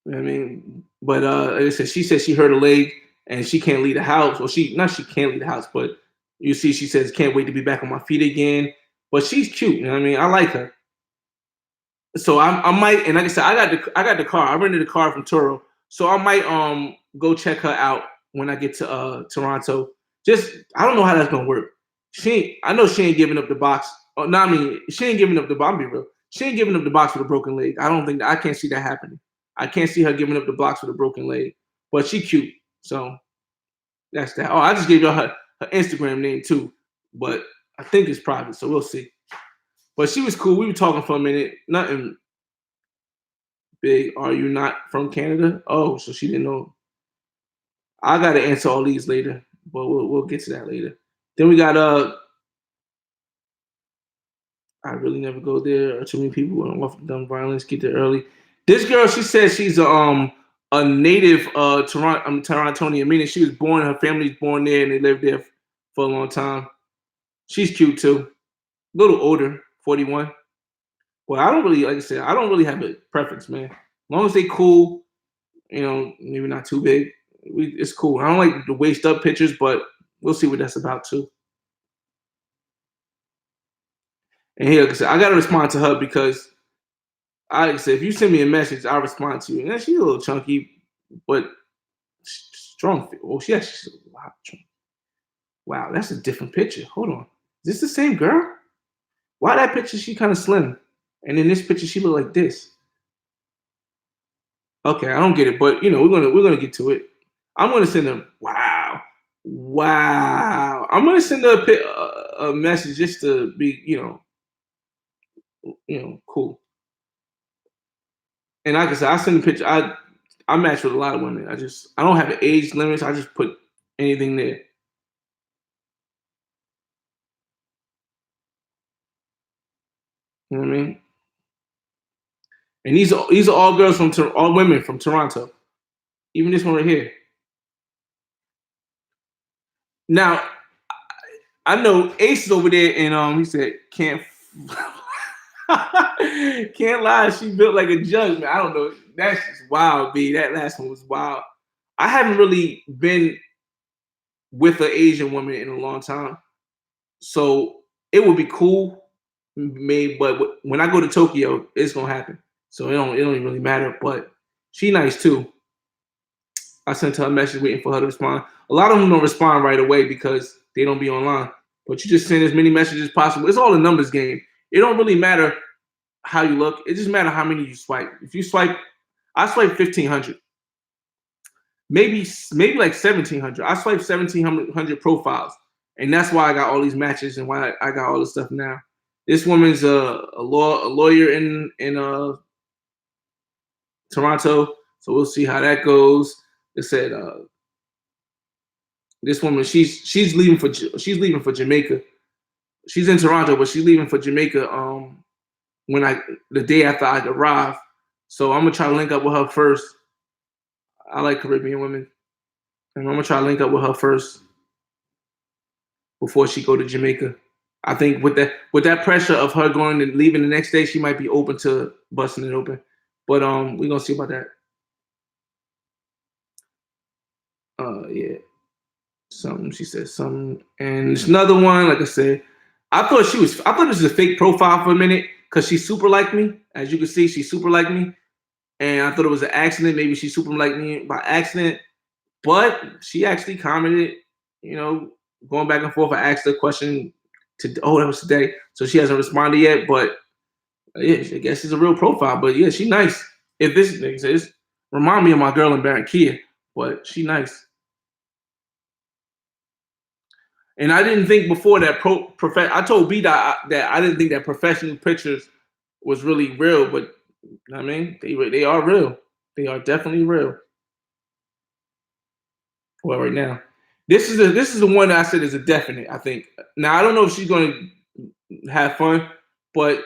You know what I mean, but like I said, she said she hurt her leg and she can't leave the house. Well, she can't leave the house, but you see, she says can't wait to be back on my feet again. But she's cute. You know what I mean? I like her. So I might, and like I said, I got the car. I rented the car from Turo, so I might go check her out when I get to Toronto. Just I don't know how that's gonna work. I know she ain't giving up the box. Oh, no, I mean she ain't giving up the box. I'll be real. She ain't giving up the box with a broken leg. I can't see that happening. I can't see her giving up the box with a broken leg. But she cute, so that's that. Oh, I just gave y'all her Instagram name too, but I think it's private, so we'll see. But she was cool. We were talking for a minute. Nothing big. Are you not from Canada? Oh, so she didn't know. I gotta answer all these later, but we'll get to that later. Then we got I really never go there. Too many people who off gun violence get there early. This girl, she says she's a native Torontonian, meaning she was born, her family's born there, and they lived there for a long time. She's cute too, a little older, 41. Well, I don't really, like I said, I don't really have a preference, man. As long as they cool, maybe not too big. It's cool. I don't like the waist up pictures, but we'll see what that's about too. And here, like I said, I gotta respond to her because I said if you send me a message, I'll respond to you. And she's a little chunky, but strong. Oh, she actually wow, wow, that's a different picture. Hold on, is this the same girl? Why that picture she kind of slim, and in this picture she look like this? Okay, I don't get it, but we're gonna get to it. I'm gonna send her. Wow, wow. I'm gonna send her a message just to be, cool. And like I said, I send a picture. I match with a lot of women. I don't have an age limit. I just put anything there. You know what I mean? And these are all girls all women from Toronto. Even this one right here. Now I know Ace is over there, and he said can't lie. She built like a jug, man. I don't know. That's just wild, B. That last one was wild. I haven't really been with an Asian woman in a long time, so it would be cool, maybe. But when I go to Tokyo, it's gonna happen. So it don't even really matter. But she nice too. I sent her a message waiting for her to respond. A lot of them don't respond right away because they don't be online. But you just send as many messages as possible. It's all a numbers game. It don't really matter how you look. It just matters how many you swipe. If you swipe, I swipe 1,500, maybe like 1,700. I swipe 1,700 profiles, and that's why I got all these matches and why I got all this stuff now. This woman's a lawyer in Toronto, so we'll see how that goes. It said this woman she's leaving for Jamaica. She's in Toronto, but she's leaving for Jamaica. When the day after I arrive, so I'm gonna try to link up with her first. I like Caribbean women, and I'm gonna try to link up with her first before she go to Jamaica. I think with that pressure of her going and leaving the next day, she might be open to busting it open. But we're gonna see about that. Yeah. Something she said something, and it's another one. Like I said, I thought this was a fake profile for a minute because she super like me. As you can see, she super like me, and I thought it was an accident. Maybe she super like me by accident, but she actually commented. You know, going back and forth. I asked her a question that was today, so she hasn't responded yet. But yeah, I guess it's a real profile. But yeah, she nice. If this thing says, remind me of my girl in Barranquilla, but she nice. And I didn't think before that I told B that I didn't think that professional pictures was really real, but I mean they are real. They are definitely real. Well, right now, this is the one that I said is a definite. I think now I don't know if she's going to have fun, but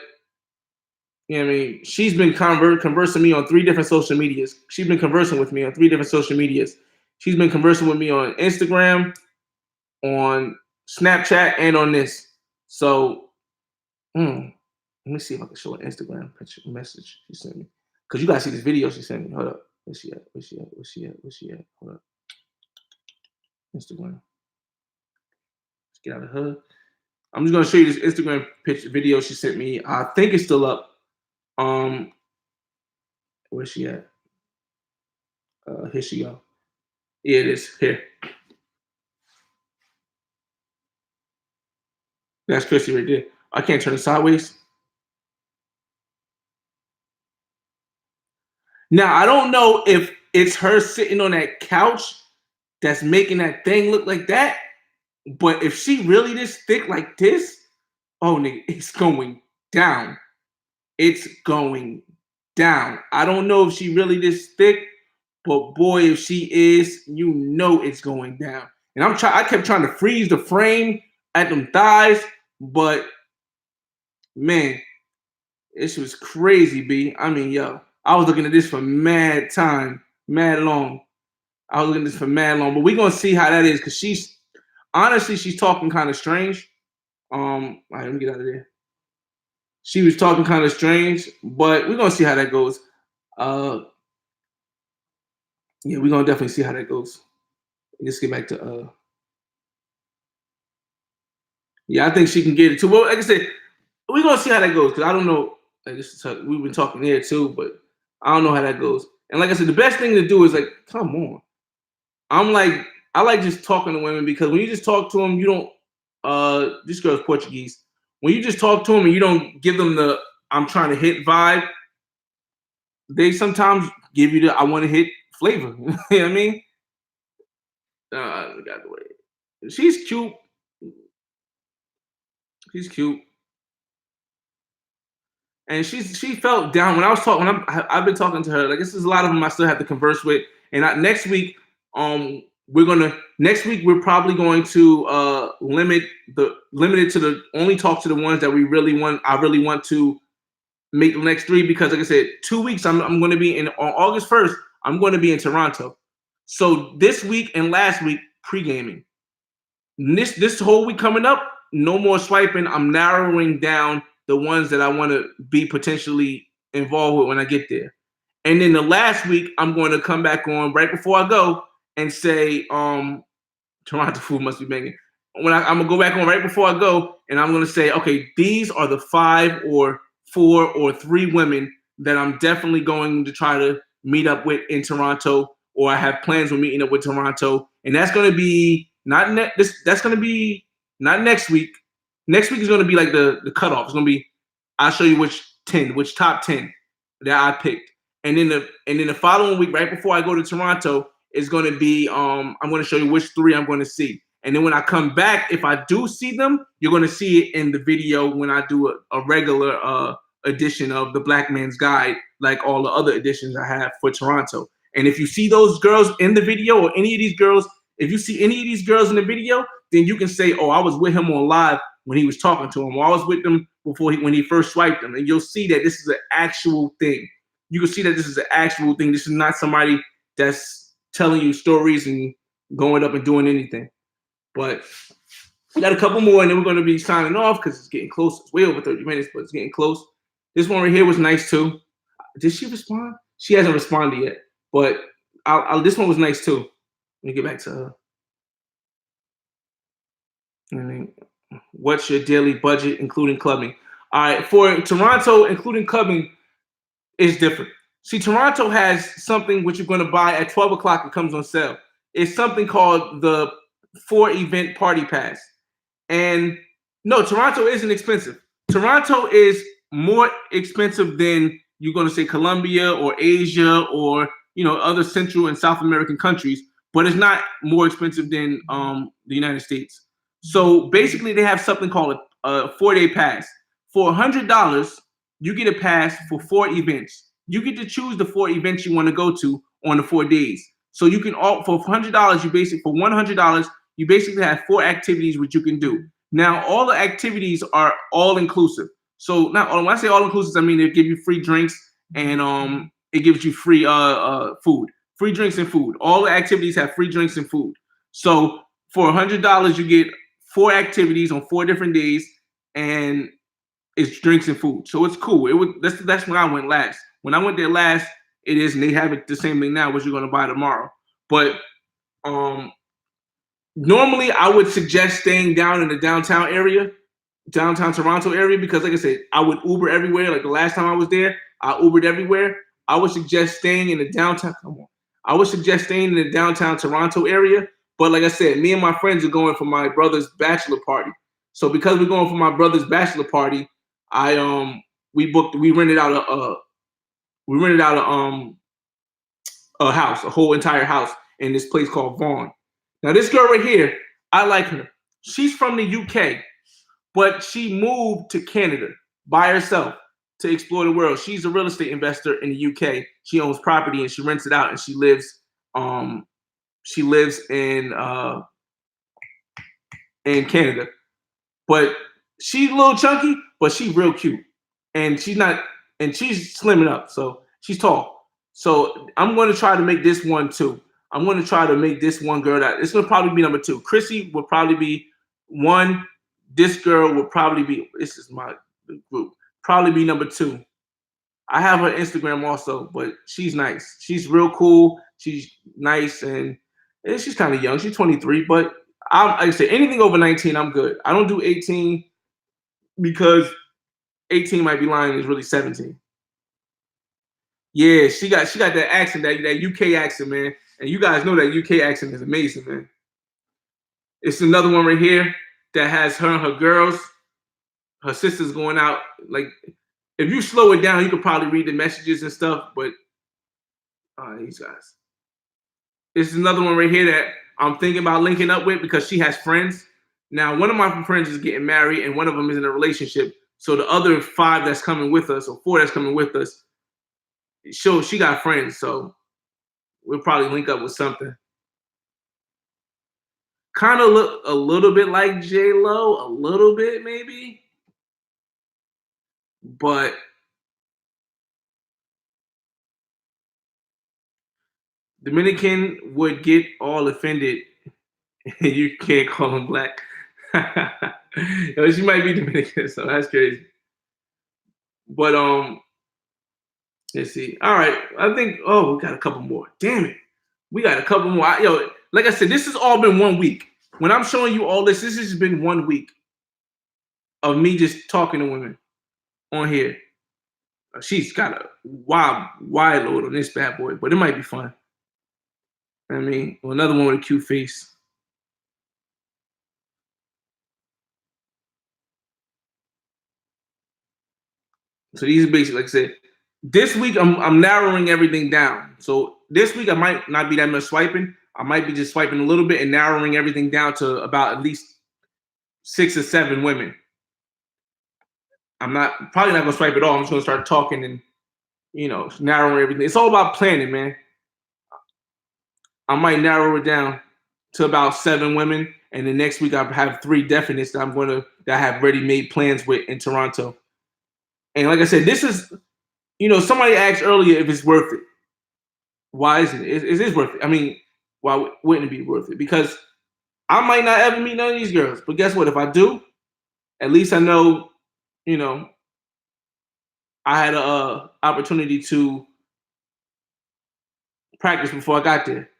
you know what I mean she's been conversing me on three different social medias. She's been conversing with me on three different social medias. She's been conversing with me on Instagram, on Snapchat, and on this. So. Hmm. Let me see if I can show an Instagram picture message she sent me. Because you guys see this video she sent me. Hold up. Where's she at? Where's she at? Where's she at? Where's she at? Hold up. Instagram. Let's get out of her. I'm just gonna show you this Instagram picture video she sent me. I think it's still up. Um, where's she at? Here she go. Yeah, it is. Here. That's Chrissy right there. I can't turn it sideways. Now I don't know if it's her sitting on that couch that's making that thing look like that. But if she really this thick like this, oh nigga, it's going down. It's going down. I don't know if she really this thick, but boy, if she is, you know it's going down. And I kept trying to freeze the frame at them thighs, but man, this was crazy, B. I mean, yo, I was looking at this for mad time, mad long. I was looking at this for mad long, but we're gonna see how that is because she's talking kind of strange. All right, let me get out of there. She was talking kind of strange, but we're gonna see how that goes. Uh, yeah, we're gonna definitely see how that goes. Let's get back to yeah, I think she can get it too. Well, like I said, we're gonna see how that goes because I don't know. Like we've been talking there too, but I don't know how that goes. And like I said, the best thing to do is like, come on. I'm like, I like just talking to women because when you just talk to them, you don't. This girl's Portuguese. When you just talk to them and you don't give them the "I'm trying to hit" vibe, they sometimes give you the "I want to hit" flavor. You know what I mean? Got the way. She's cute. She's cute. And she felt down when I was talking. I've been talking to her. Like this is a lot of them I still have to converse with. And next week, next week we're probably going to limit it to the only talk to the ones that we really want. I really want to make the next three because, like I said, 2 weeks I'm going to be on August 1st. I'm going to be in Toronto. So this week and last week pre-gaming. This whole week coming up, no more swiping. I'm narrowing down the ones that I want to be potentially involved with when I get there. And then the last week, I'm going to come back on right before I go and say, Toronto food must be banging. I'm gonna go back on right before I go, and I'm gonna say, okay, these are the 5 or 4 or 3 women that I'm definitely going to try to meet up with in Toronto, or I have plans on meeting up with Toronto, and that's gonna be not this. That's gonna be not next week. Next week is gonna be like the cutoff. It's gonna be I'll show you which top 10 that I picked, and then the following week, right before I go to Toronto, is going to be I'm going to show you which 3 I'm going to see. And then when I come back, if I do see them, you're going to see it in the video when I do a regular edition of the Black Man's Guide, like all the other editions I have for Toronto. And if you see those girls in the video, or any of these girls, if you see any of these girls in the video, then you can say, oh, I was with him on live when he was talking to him, or I was with them when he first swiped them. And you'll see that this is an actual thing. You can see that this is an actual thing. This is not somebody that's telling you stories and going up and doing anything. But we got a couple more, and then we're going to be signing off because it's getting close. It's way over 30 minutes, but it's getting close. This one right here was nice too. Did she respond? She hasn't responded yet, but this one was nice too. Let me get back to her. What's your daily budget, including clubbing? All right, for Toronto, including clubbing, is different. See, Toronto has something which you're going to buy at 12 o'clock. It comes on sale. It's something called the 4-event party pass. And no, Toronto isn't expensive. Toronto is more expensive than you're going to say Colombia or Asia or other Central and South American countries, but it's not more expensive than the United States. So basically, they have something called a 4-day pass. For $100, you get a pass for 4 events. You get to choose the 4 events you want to go to on the 4 days. So you can for $100, you basically have 4 activities which you can do. Now, all the activities are all inclusive. So not when I say all inclusive, I mean they give you free drinks and it gives you free food, free drinks and food. All the activities have free drinks and food. So for $100, you get 4 activities on 4 different days, and it's drinks and food. So it's cool. That's when I went last. When I went there last, it is, and they have it the same thing now, which you're gonna buy tomorrow. But normally I would suggest staying down in the downtown Toronto area, because like I said, I would Uber everywhere. Like the last time I was there, I Ubered everywhere. I would suggest staying in the downtown. I would suggest staying in the downtown Toronto area. But like I said, me and my friends are going for my brother's bachelor party. So because we're going for my brother's bachelor party, we rented out a house, a whole entire house in this place called Vaughan. Now this girl right here, I like her. She's from the UK, but she moved to Canada by herself to explore the world. She's a real estate investor in the UK. She owns property and she rents it out, and she lives in Canada. But she's a little chunky, but she's real cute. And she's slimming up, so she's tall. So I'm going to try to make this one too. I'm going to try to make this one girl that it's going to probably be number 2. Chrissy will probably be 1. This girl will probably be, this is my group, probably be number 2. I have her Instagram also, but she's nice. She's real cool. She's nice, and she's kind of young. She's 23, but like I say, anything over 19, I'm good. I don't do 18 because 18 might be lying, is really 17. Yeah, she got that accent, that UK accent, man. And you guys know that UK accent is amazing, man. It's another one right here that has her and her girls, her sisters going out. Like, if you slow it down, you could probably read the messages and stuff, but these guys. This is another one right here that I'm thinking about linking up with because she has friends. Now, one of my friends is getting married and one of them is in a relationship. So the other 5 that's coming with us, or 4 that's coming with us, she got friends. So we'll probably link up with something. Kind of look a little bit like J-Lo, a little bit maybe. But Dominican would get all offended You can't call him black. Yo, she might be Dominican, so that's crazy. But let's see. All right, I think. Oh, we got a couple more. Damn it, we got a couple more. Yo, like I said, this has all been 1 week. When I'm showing you all this, this has been 1 week of me just talking to women on here. She's got a wide load on this bad boy, but it might be fun. I mean, well, another one with a cute face. So these are basically, like I said, this week I'm narrowing everything down. So this week I might not be that much swiping. I might be just swiping a little bit and narrowing everything down to about at least 6 or 7 women. I'm not probably not gonna swipe at all. I'm just gonna start talking and narrowing everything. It's all about planning, man. I might narrow it down to about 7 women, and the next week I have 3 definites that I have ready made plans with in Toronto. And like I said, this is somebody asked earlier if it's worth it. Why isn't it? It is worth it. I mean, why wouldn't it be worth it? Because I might not ever meet none of these girls, but guess what? If I do, at least I know, you know, I had a opportunity to practice before I got there.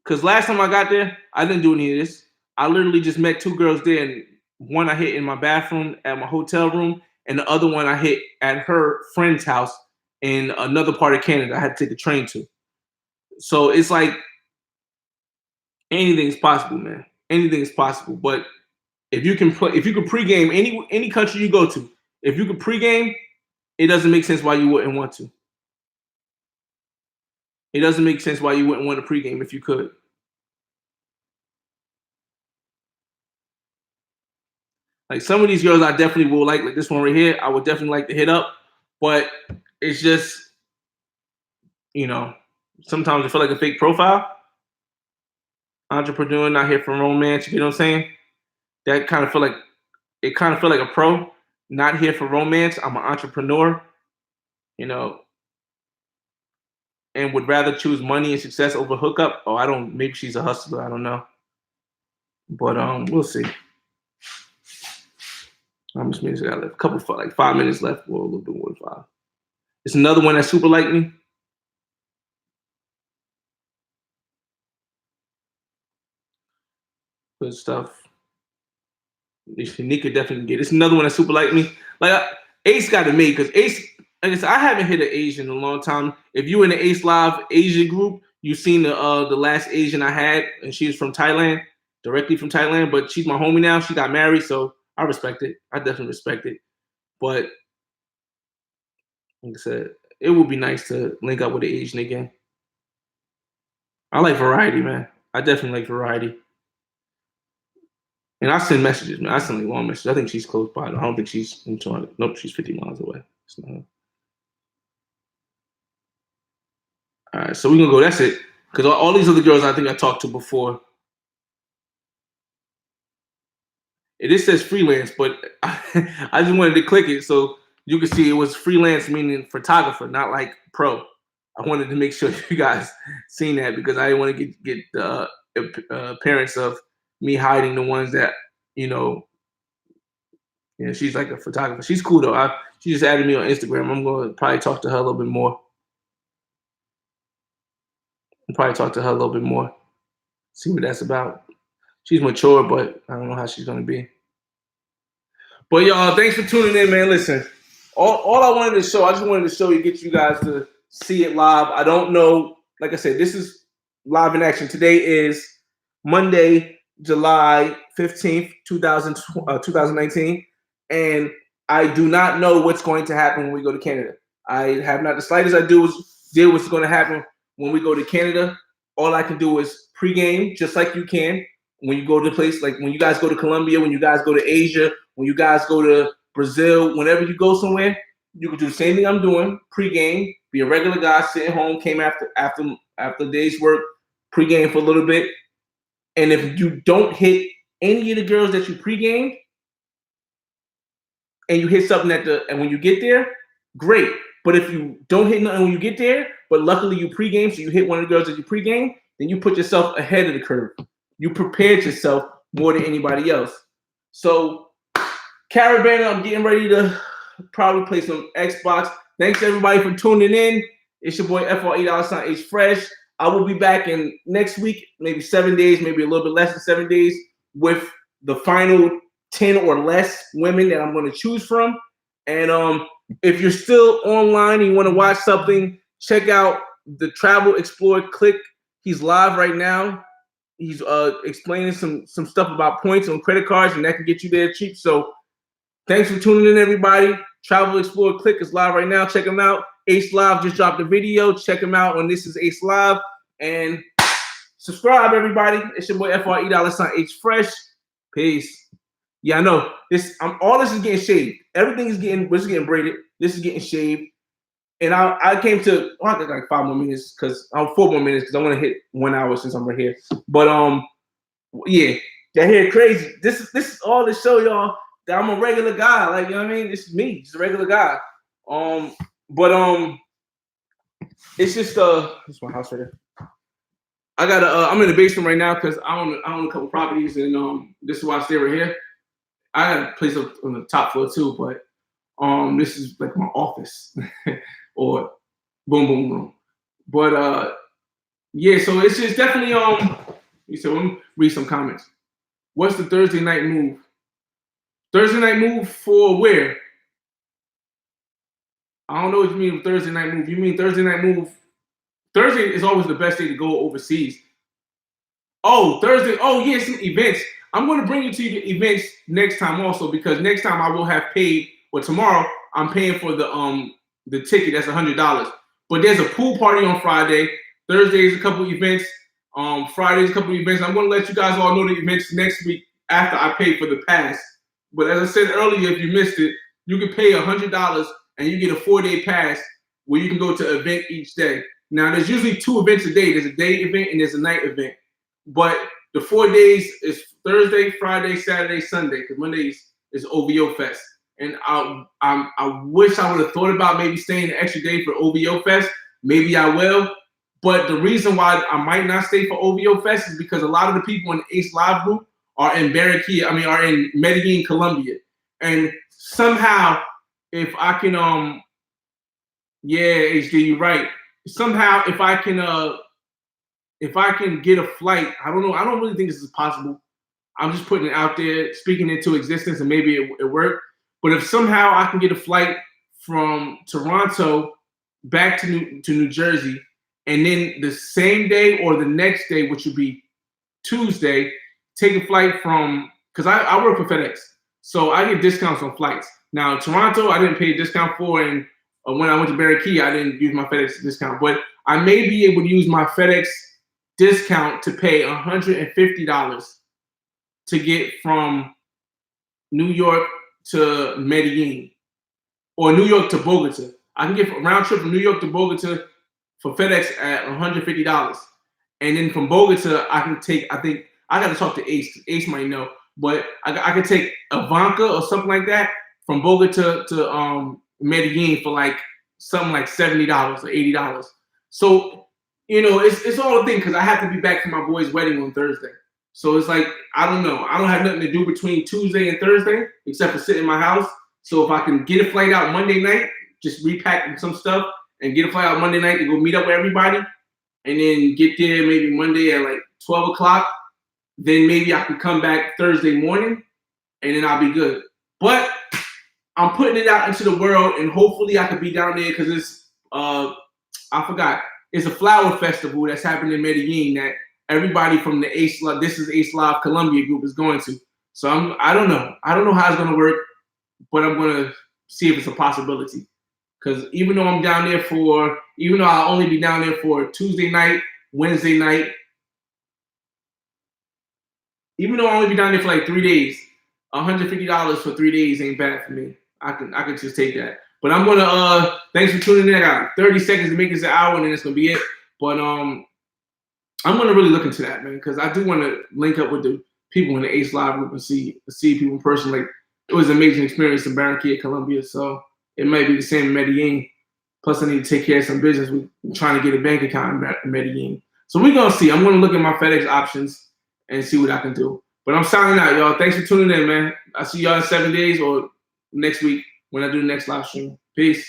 Because last time I got there, I didn't do any of this. I literally just met 2 girls there, and one I hit in my bathroom at my hotel room, and the other one I hit at her friend's house in another part of Canada. I had to take a train to. So it's like anything is possible, man. Anything is possible. But if you can pregame any country you go to, if you can pregame, it doesn't make sense why you wouldn't want to. It doesn't make sense why you wouldn't want to pregame if you could. Like some of these girls, I definitely will like this one right here. I would definitely like to hit up, but it's just, sometimes I feel like a fake profile. Entrepreneur, not here for romance. You know what I'm saying? That kind of feel like a pro, not here for romance. I'm an entrepreneur, you know, and would rather choose money and success over hookup. Oh, I don't. Maybe she's a hustler. I don't know, but we'll see. How much minutes I got left? A couple, like 5 minutes left. Well, a little bit more than 5. It's another one that's super like me. Good stuff. Shanika definitely get. It's another one that's super like me. Like Ace got it made because Ace. Like I said, I haven't hit an Asian in a long time. If you in the Ace Live Asia group, you've seen the last Asian I had, and she's from Thailand, directly from Thailand. But she's my homie now. She got married, so I respect it. I definitely respect it. But like I said, it would be nice to link up with an Asian again. I like variety, man. I definitely like variety. And I send messages, man. I send like long messages. I think she's close by. I don't think she's in Toronto. Nope, she's 50 miles away. All right, so we're gonna go. That's it. Because all these other girls I think I talked to before. It says freelance, but I just wanted to click it so you could see it was freelance, meaning photographer, not like pro. I wanted to make sure you guys seen that because I didn't want to get the appearance of me hiding the ones that she's like a photographer. She's cool though. She just added me on Instagram. I'm going to probably talk to her a little bit more. See what that's about. She's mature, but I don't know how she's going to be. But y'all, thanks for tuning in, man. Listen, all I wanted to show, I just wanted to show you, get you guys to see it live. I don't know. Like I said, this is live in action. Today is Monday, July 15th, 2019. And I do not know what's going to happen when we go to Canada. I have not the slightest idea what's going to happen when we go to Canada. All I can do is pregame, just like you can when you go to a place, like when you guys go to Colombia, when you guys go to Asia, when you guys go to Brazil, whenever you go somewhere, you can do the same thing I'm doing, pregame, be a regular guy sitting home, came after the day's work, pregame for a little bit. And if you don't hit any of the girls that you pregame, and you hit something and when you get there, great. But if you don't hit nothing when you get there, but luckily you pregame, so you hit one of the girls that you pregame, then you put yourself ahead of the curve. You prepared yourself more than anybody else. So, Caribana, I'm getting ready to probably play some Xbox. Thanks everybody for tuning in. It's your boy FR8 Fresh. I will be back in next week, maybe 7 days, maybe a little bit less than 7 days, with the final 10 or less women that I'm going to choose from. And if you're still online and you want to watch something, check out the Travel Explorer Click. He's live right now. He's explaining some stuff about points on credit cards, and that can get you there cheap. So thanks for tuning in, everybody. Travel Explorer Click is live right now. Check him out. Ace Live just dropped a video. Check him out on This Is Ace Live. And subscribe, everybody. It's your boy FR8 Fresh. Peace. Yeah, I know. All this is getting shaved. Everything is getting braided. This is getting shaved. And I came to I think like 5 more minutes because I'm 4 more minutes because I want to hit 1 hour since I'm right here. But yeah, that hair crazy. This is all to show y'all that I'm a regular guy. Like, you know what I mean? This is me, just a regular guy. But it's just this is my house right there. I got I'm in the basement right now because I own a couple properties, and this is why I stay right here. I got a place up on the top floor too, but this is like my office or boom room. But yeah, so it's just definitely so let me read some comments. What's the Thursday night move? Thursday night move for where? I don't know what you mean with Thursday night move. You mean Thursday night move? Thursday is always the best day to go overseas. Oh, Thursday. Oh, yeah, some events. I'm going to bring you to the events next time also, because next time I will have paid, or tomorrow I'm paying for the ticket. That's $100. But there's a pool party on Friday. Thursday is a couple events. Friday is a couple events. I'm going to let you guys all know the events next week after I pay for the pass. But as I said earlier, if you missed it, you can pay $100 and you get a 4-day pass where you can go to an event each day. Now, there's usually 2 events a day. There's a day event and there's a night event. But the 4 days is Thursday, Friday, Saturday, Sunday, because Mondays is OVO Fest. And I wish I would have thought about maybe staying an extra day for OVO Fest. Maybe I will. But the reason why I might not stay for OVO Fest is because a lot of the people in the Ace Live group are in are in Medellin, Colombia. And somehow, if I can, yeah, HD, you're right. Somehow, if I can get a flight, I don't know. I don't really think this is possible. I'm just putting it out there, speaking into existence, and maybe it worked. But if somehow I can get a flight from Toronto back to New Jersey, and then the same day or the next day, which would be Tuesday, take a flight because I work for FedEx, so I get discounts on flights. Now, Toronto, I didn't pay a discount for, and when I went to Barranquilla, I didn't use my FedEx discount. But I may be able to use my FedEx discount to pay $150 to get from New York to Medellin or New York to Bogota. I can get a round trip from New York to Bogota for FedEx at $150. And then from Bogota, I can take, I think, I got to talk to Ace. Ace might know. But I could take Ivanka or something like that from Bogota to Medellin for like something like $70 or $80. So, it's all a thing because I have to be back for my boy's wedding on Thursday. So it's like, I don't know. I don't have nothing to do between Tuesday and Thursday except for sit in my house. So if I can get a flight out Monday night, just repack some stuff and get a flight out Monday night to go meet up with everybody and then get there maybe Monday at like 12 o'clock, then maybe I can come back Thursday morning and then I'll be good. But I'm putting it out into the world and hopefully I could be down there because it's, I forgot, it's a flower festival that's happening in Medellin that everybody from the This Is Ace Live Colombia group is going to. So I don't know. I don't know how it's going to work, but I'm going to see if it's a possibility. Because even though I'll only be down there for Tuesday night, Wednesday night, even though I'll only be down there for like 3 days, $150 for 3 days ain't bad for me. I can just take that. But I'm gonna thanks for tuning in. I got 30 seconds to make this an hour, and then it's gonna be it. But I'm gonna really look into that, man, because I do want to link up with the people in the Ace Live group and see people in person. Like, it was an amazing experience in Barranquilla, Colombia. So it might be the same in Medellin. Plus, I need to take care of some business. We're trying to get a bank account in Medellin. So we're gonna see. I'm gonna look at my FedEx options and see what I can do. But I'm signing out, y'all. Thanks for tuning in, man. I'll see y'all in 7 days or next week when I do the next live stream. Peace.